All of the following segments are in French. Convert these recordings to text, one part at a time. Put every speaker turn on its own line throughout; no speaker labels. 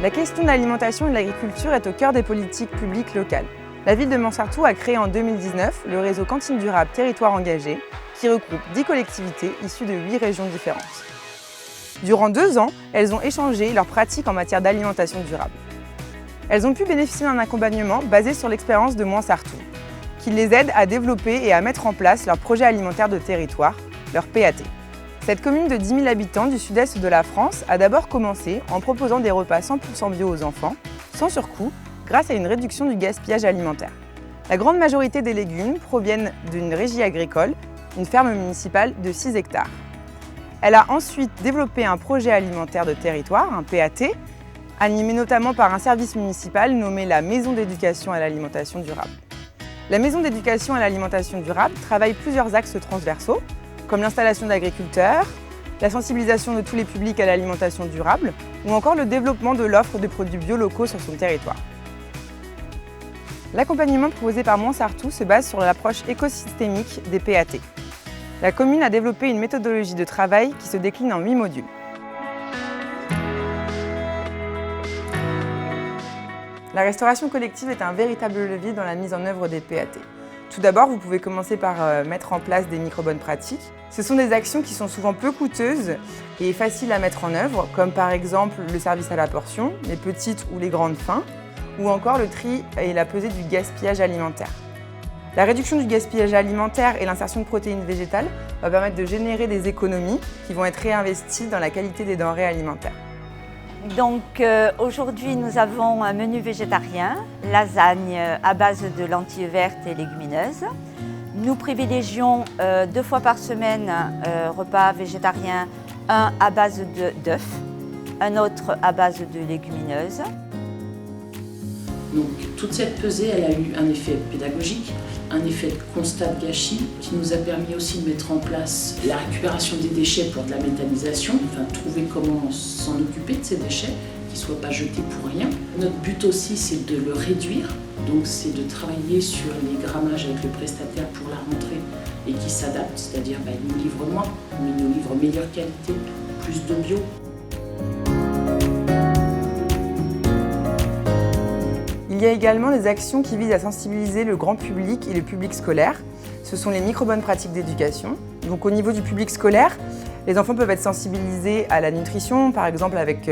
La question de l'alimentation et de l'agriculture est au cœur des politiques publiques locales. La ville de Montsartou a créé en 2019 le réseau Cantine Durable Territoire Engagé, qui regroupe 10 collectivités issues de 8 régions différentes. Durant 2 ans, elles ont échangé leurs pratiques en matière d'alimentation durable. Elles ont pu bénéficier d'un accompagnement basé sur l'expérience de Montsartou, qui les aide à développer et à mettre en place leur projet alimentaire de territoire, leur PAT. Cette commune de 10 000 habitants du sud-est de la France a d'abord commencé en proposant des repas 100% bio aux enfants, sans surcoût, grâce à une réduction du gaspillage alimentaire. La grande majorité des légumes proviennent d'une régie agricole, une ferme municipale de 6 hectares. Elle a ensuite développé un projet alimentaire de territoire, un PAT, animé notamment par un service municipal nommé la Maison d'éducation à l'alimentation durable. La Maison d'éducation à l'alimentation durable travaille plusieurs axes transversaux, comme l'installation d'agriculteurs, la sensibilisation de tous les publics à l'alimentation durable ou encore le développement de l'offre de produits bio locaux sur son territoire. L'accompagnement proposé par Montsartou se base sur l'approche écosystémique des PAT. La commune a développé une méthodologie de travail qui se décline en 8 modules. La restauration collective est un véritable levier dans la mise en œuvre des PAT. Tout d'abord, vous pouvez commencer par mettre en place des micro-bonnes pratiques. Ce sont des actions qui sont souvent peu coûteuses et faciles à mettre en œuvre, comme par exemple le service à la portion, les petites ou les grandes faims, ou encore le tri et la pesée du gaspillage alimentaire. La réduction du gaspillage alimentaire et l'insertion de protéines végétales va permettre de générer des économies qui vont être réinvesties dans la qualité des denrées alimentaires.
Donc aujourd'hui nous avons un menu végétarien, lasagne à base de lentilles vertes et légumineuses. Nous privilégions 2 fois par semaine repas végétarien, un à base d'œufs, un autre à base de légumineuses.
Donc toute cette pesée, elle a eu un effet pédagogique, un effet de constat de gâchis qui nous a permis aussi de mettre en place la récupération des déchets pour de la méthanisation, enfin trouver comment s'en occuper de ces déchets, qu'ils ne soient pas jetés pour rien. Notre but aussi c'est de le réduire, donc c'est de travailler sur les grammages avec le prestataire pour la rentrée et qui s'adapte, c'est-à-dire il nous livre moins, mais il nous livre meilleure qualité, plus de bio.
Il y a également des actions qui visent à sensibiliser le grand public et le public scolaire. Ce sont les micro-bonnes pratiques d'éducation. Donc au niveau du public scolaire, les enfants peuvent être sensibilisés à la nutrition, par exemple avec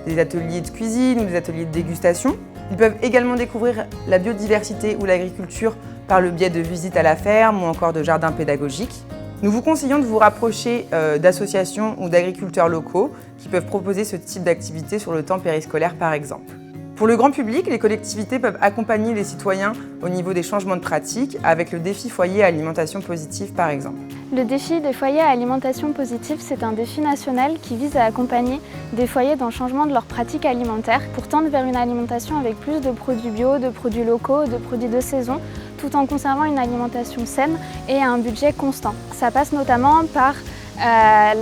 des ateliers de cuisine ou des ateliers de dégustation. Ils peuvent également découvrir la biodiversité ou l'agriculture par le biais de visites à la ferme ou encore de jardins pédagogiques. Nous vous conseillons de vous rapprocher d'associations ou d'agriculteurs locaux qui peuvent proposer ce type d'activité sur le temps périscolaire par exemple. Pour le grand public, les collectivités peuvent accompagner les citoyens au niveau des changements de pratiques avec le défi foyer à alimentation positive par exemple.
Le défi des foyers à alimentation positive, c'est un défi national qui vise à accompagner des foyers dans le changement de leurs pratiques alimentaires pour tendre vers une alimentation avec plus de produits bio, de produits locaux, de produits de saison, tout en conservant une alimentation saine et à un budget constant. Ça passe notamment par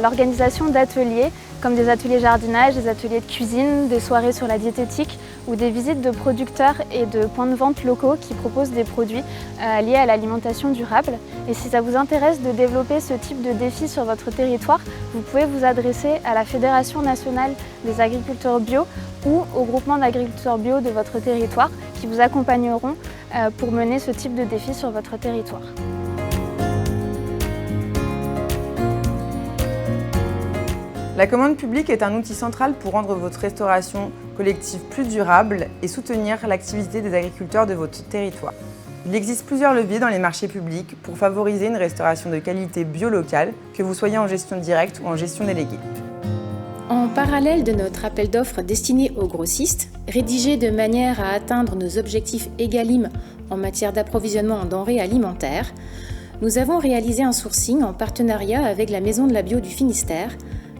l'organisation d'ateliers, comme des ateliers jardinage, des ateliers de cuisine, des soirées sur la diététique ou des visites de producteurs et de points de vente locaux qui proposent des produits liés à l'alimentation durable. Et si ça vous intéresse de développer ce type de défi sur votre territoire, vous pouvez vous adresser à la Fédération nationale des agriculteurs bio ou au groupement d'agriculteurs bio de votre territoire qui vous accompagneront pour mener ce type de défi sur votre territoire.
La commande publique est un outil central pour rendre votre restauration collective plus durable et soutenir l'activité des agriculteurs de votre territoire. Il existe plusieurs leviers dans les marchés publics pour favoriser une restauration de qualité bio locale, que vous soyez en gestion directe ou en gestion déléguée.
En parallèle de notre appel d'offres destiné aux grossistes, rédigé de manière à atteindre nos objectifs EGalim en matière d'approvisionnement en denrées alimentaires, nous avons réalisé un sourcing en partenariat avec la Maison de la Bio du Finistère,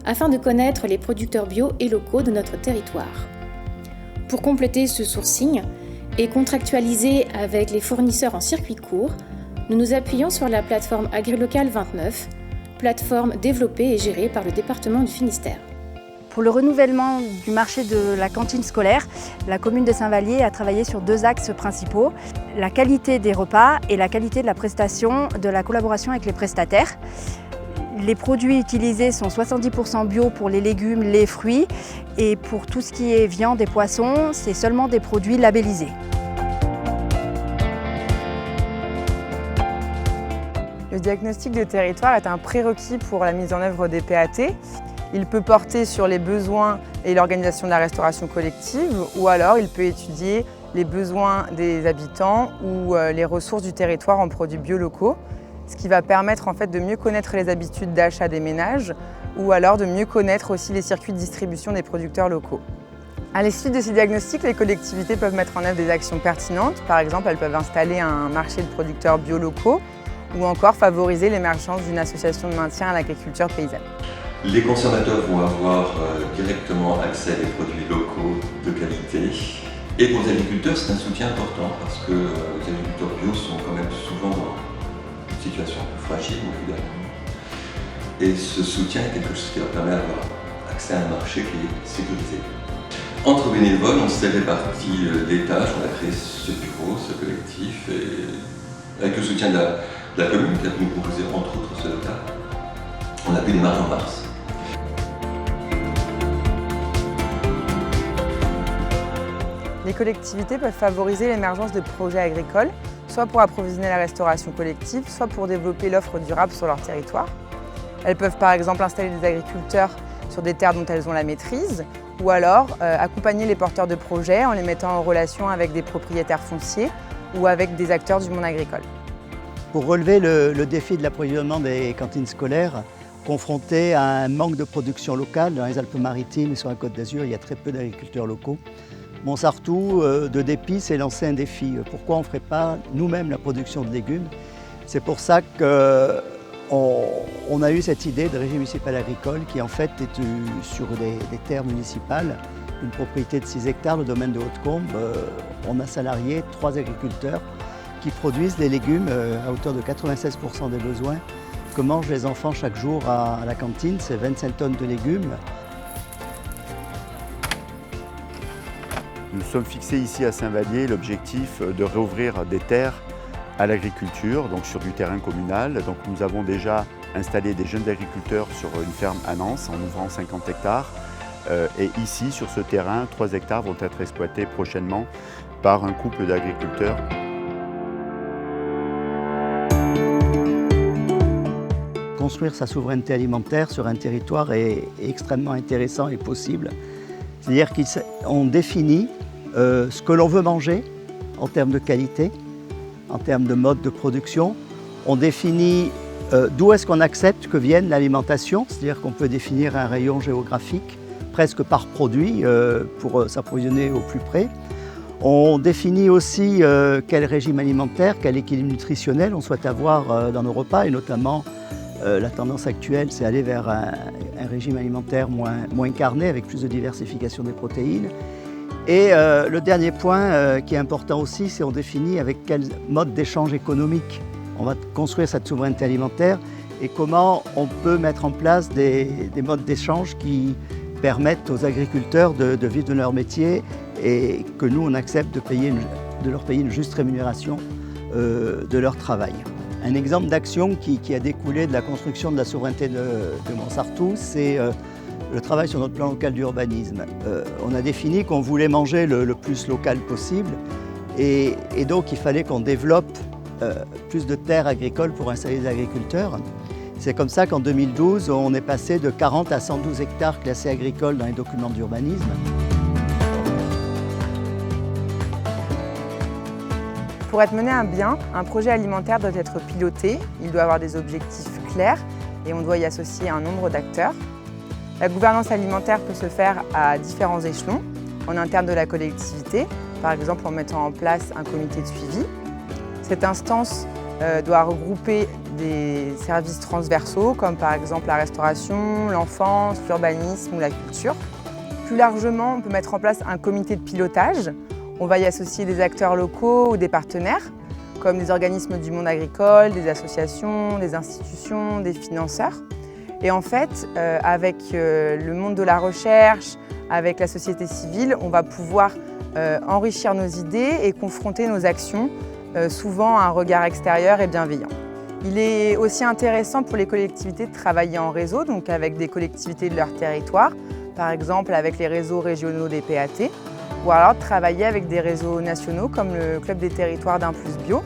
afin de connaître les producteurs bio et locaux de notre territoire. Pour compléter ce sourcing et contractualiser avec les fournisseurs en circuit court, nous nous appuyons sur la plateforme AgriLocal 29, plateforme développée et gérée par le département du Finistère.
Pour le renouvellement du marché de la cantine scolaire, la commune de Saint-Vallier a travaillé sur 2 axes principaux, la qualité des repas et la qualité de la prestation de la collaboration avec les prestataires. Les produits utilisés sont 70% bio pour les légumes, les fruits, et pour tout ce qui est viande et poissons, c'est seulement des produits labellisés.
Le diagnostic de territoire est un prérequis pour la mise en œuvre des PAT. Il peut porter sur les besoins et l'organisation de la restauration collective, ou alors il peut étudier les besoins des habitants ou les ressources du territoire en produits bio locaux, ce qui va permettre en fait de mieux connaître les habitudes d'achat des ménages ou alors de mieux connaître aussi les circuits de distribution des producteurs locaux. À la suite de ces diagnostics, les collectivités peuvent mettre en œuvre des actions pertinentes. Par exemple, elles peuvent installer un marché de producteurs bio locaux ou encore favoriser l'émergence d'une association de maintien à l'agriculture paysanne.
Les consommateurs vont avoir directement accès à des produits locaux de qualité. Et pour les agriculteurs, c'est un soutien important parce que les agriculteurs bio sont quand même souvent dans une situation plus fragile au vu dernièrement. Et ce soutien est quelque chose qui leur permet d'avoir accès à un marché qui est sécurisé. Entre bénévoles, on s'est réparti des tâches, on a créé ce bureau, ce collectif, et avec le soutien de la commune qui a pu nous proposer entre autres ce local. On a pu démarrer en mars.
Les collectivités peuvent favoriser l'émergence de projets agricoles, soit pour approvisionner la restauration collective, soit pour développer l'offre durable sur leur territoire. Elles peuvent par exemple installer des agriculteurs sur des terres dont elles ont la maîtrise, ou alors accompagner les porteurs de projets en les mettant en relation avec des propriétaires fonciers ou avec des acteurs du monde agricole.
Pour relever le défi de l'approvisionnement des cantines scolaires, confrontés à un manque de production locale dans les Alpes-Maritimes et sur la Côte d'Azur, il y a très peu d'agriculteurs locaux. Montsartou, de dépit, s'est lancé un défi. Pourquoi on ne ferait pas nous-mêmes la production de légumes? C'est pour ça qu'on a eu cette idée de régie municipal agricole qui en fait est sur des terres municipales, une propriété de 6 hectares, le domaine de Haute-Combe. On a salarié 3 agriculteurs qui produisent des légumes à hauteur de 96% des besoins que mangent les enfants chaque jour à la cantine. C'est 25 tonnes de légumes.
Nous sommes fixés ici à Saint-Vallier l'objectif de réouvrir des terres à l'agriculture, donc sur du terrain communal. Donc nous avons déjà installé des jeunes agriculteurs sur une ferme à Nance en ouvrant 50 hectares. Et ici, sur ce terrain, 3 hectares vont être exploités prochainement par un couple d'agriculteurs.
Construire sa souveraineté alimentaire sur un territoire est extrêmement intéressant et possible. C'est-à-dire qu'on définit ce que l'on veut manger en termes de qualité, en termes de mode de production. On définit d'où est-ce qu'on accepte que vienne l'alimentation, c'est-à-dire qu'on peut définir un rayon géographique presque par produit pour s'approvisionner au plus près. On définit aussi quel régime alimentaire, quel équilibre nutritionnel on souhaite avoir dans nos repas, et notamment la tendance actuelle, c'est aller vers un régime alimentaire moins carné, avec plus de diversification des protéines. Et le dernier point qui est important aussi, c'est on définit avec quel mode d'échange économique on va construire cette souveraineté alimentaire et comment on peut mettre en place des modes d'échange qui permettent aux agriculteurs de vivre de leur métier et que nous, on accepte de leur payer une juste rémunération de leur travail. Un exemple d'action qui a découlé de la construction de la souveraineté de Montsartou, c'est le travail sur notre plan local d'urbanisme. On a défini qu'on voulait manger le plus local possible et donc il fallait qu'on développe plus de terres agricoles pour installer des agriculteurs. C'est comme ça qu'en 2012, on est passé de 40 à 112 hectares classés agricoles dans les documents d'urbanisme.
Pour être mené à bien, un projet alimentaire doit être piloté, il doit avoir des objectifs clairs et on doit y associer un nombre d'acteurs. La gouvernance alimentaire peut se faire à différents échelons, en interne de la collectivité, par exemple en mettant en place un comité de suivi. Cette instance doit regrouper des services transversaux comme par exemple la restauration, l'enfance, l'urbanisme ou la culture. Plus largement, on peut mettre en place un comité de pilotage. On va y associer des acteurs locaux ou des partenaires, comme des organismes du monde agricole, des associations, des institutions, des financeurs. Et en fait, avec le monde de la recherche, avec la société civile, on va pouvoir enrichir nos idées et confronter nos actions, souvent à un regard extérieur et bienveillant. Il est aussi intéressant pour les collectivités de travailler en réseau, donc avec des collectivités de leur territoire, par exemple avec les réseaux régionaux des PAT, ou alors de travailler avec des réseaux nationaux comme le Club des territoires d'Un Plus Bio.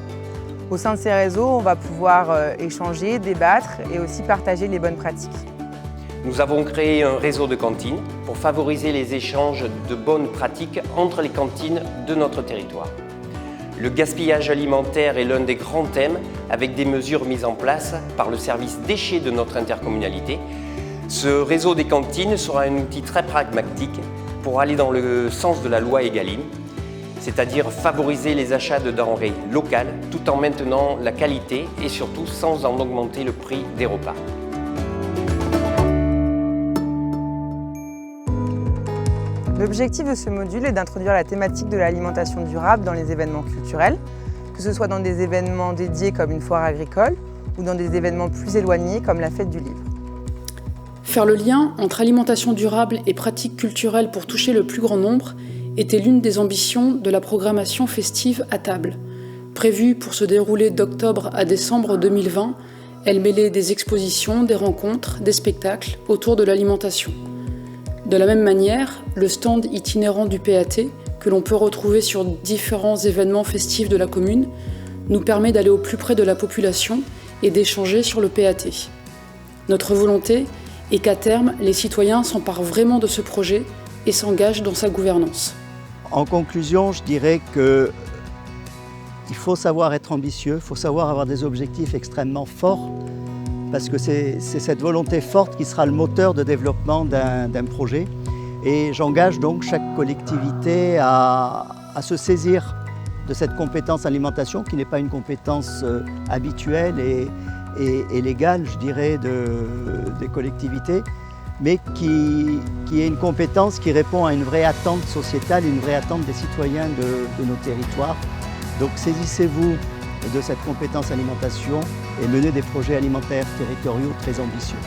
Au sein de ces réseaux, on va pouvoir échanger, débattre et aussi partager les bonnes pratiques.
Nous avons créé un réseau de cantines pour favoriser les échanges de bonnes pratiques entre les cantines de notre territoire. Le gaspillage alimentaire est l'un des grands thèmes avec des mesures mises en place par le service déchets de notre intercommunalité. Ce réseau des cantines sera un outil très pragmatique pour aller dans le sens de la loi Egalim, c'est-à-dire favoriser les achats de denrées locales tout en maintenant la qualité et surtout sans en augmenter le prix des repas.
L'objectif de ce module est d'introduire la thématique de l'alimentation durable dans les événements culturels, que ce soit dans des événements dédiés comme une foire agricole ou dans des événements plus éloignés comme la fête du livre.
Faire le lien entre alimentation durable et pratiques culturelles pour toucher le plus grand nombre était l'une des ambitions de la programmation festive à table. Prévue pour se dérouler d'octobre à décembre 2020, elle mêlait des expositions, des rencontres, des spectacles autour de l'alimentation. De la même manière, le stand itinérant du PAT, que l'on peut retrouver sur différents événements festifs de la commune, nous permet d'aller au plus près de la population et d'échanger sur le PAT. Notre volonté est qu'à terme, les citoyens s'emparent vraiment de ce projet et s'engagent dans sa gouvernance.
En conclusion, je dirais qu'il faut savoir être ambitieux, il faut savoir avoir des objectifs extrêmement forts, parce que c'est cette volonté forte qui sera le moteur de développement d'un projet. Et j'engage donc chaque collectivité à se saisir de cette compétence alimentation, qui n'est pas une compétence habituelle et légale, je dirais, des collectivités, mais qui est une compétence qui répond à une vraie attente sociétale, une vraie attente des citoyens de nos territoires. Donc saisissez-vous de cette compétence alimentation et menez des projets alimentaires territoriaux très ambitieux.